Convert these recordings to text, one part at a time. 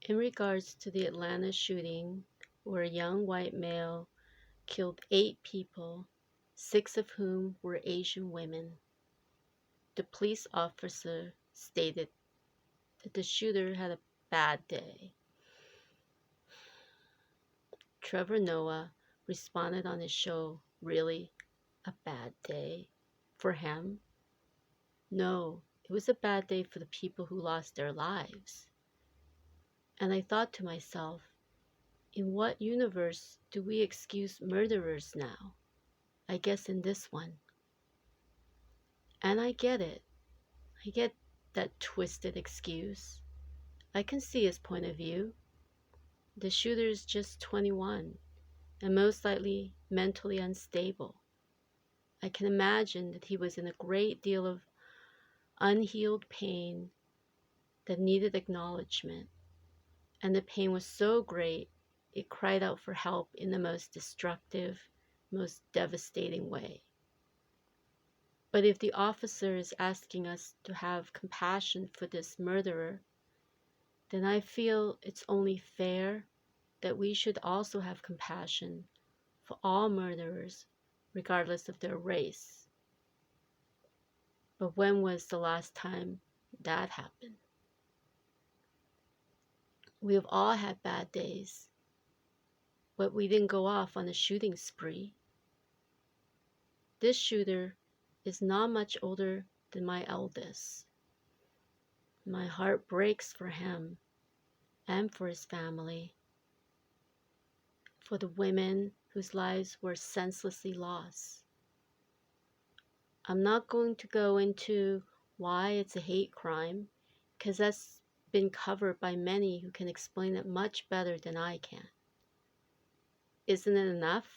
In regards to the Atlanta shooting, where a young white male killed 8 people, 6 of whom were Asian women, the police officer stated that the shooter had a bad day. Trevor Noah responded on his show, "Really? A bad day? For him? No, it was a bad day for the people who lost their lives." And I thought to myself, in what universe do we excuse murderers now? I guess in this one. And I get it. I get that twisted excuse. I can see his point of view. The shooter's just 21 and most likely mentally unstable. I can imagine that he was in a great deal of unhealed pain that needed acknowledgement. And the pain was so great, it cried out for help in the most destructive, most devastating way. But if the officer is asking us to have compassion for this murderer, then I feel it's only fair that we should also have compassion for all murderers, regardless of their race. But when was the last time that happened? We have all had bad days, but we didn't go off on a shooting spree. This shooter is not much older than my eldest. My heart breaks for him and for his family, for the women whose lives were senselessly lost. I'm not going to go into why it's a hate crime, because that's been covered by many who can explain it much better than I can. Isn't it enough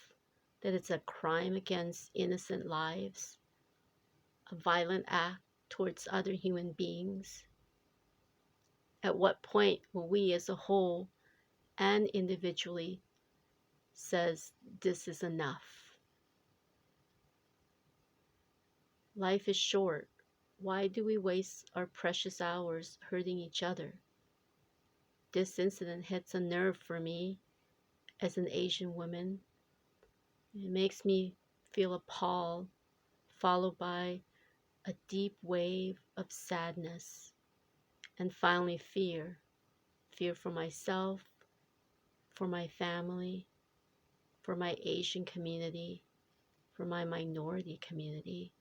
that it's a crime against innocent lives, a violent act towards other human beings? At what point will we as a whole and individually says this is enough? Life is short. Why do we waste our precious hours hurting each other? This incident hits a nerve for me as an Asian woman. It makes me feel appalled, followed by a deep wave of sadness, and finally fear. Fear for myself, for my family, for my Asian community, for my minority community,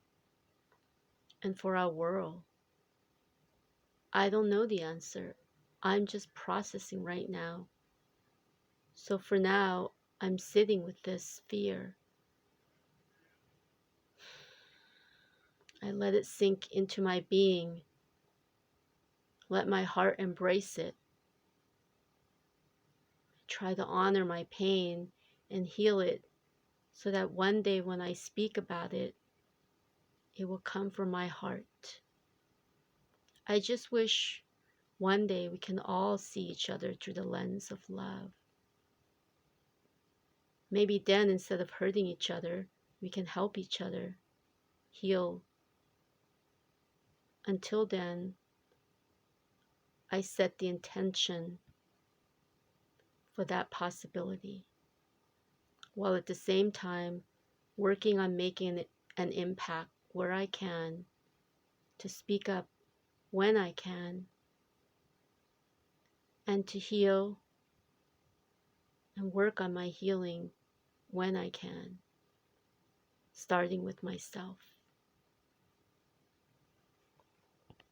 and for our world. I don't know the answer. I'm just processing right now. So for now, I'm sitting with this fear. I let it sink into my being. Let my heart embrace it. I try to honor my pain and heal it so that one day when I speak about it, it will come from my heart. I just wish one day we can all see each other through the lens of love. Maybe then, instead of hurting each other, we can help each other heal. Until then, I set the intention for that possibility, while at the same time working on making an impact where I can, to speak up when I can, and to heal and work on my healing when I can, starting with myself.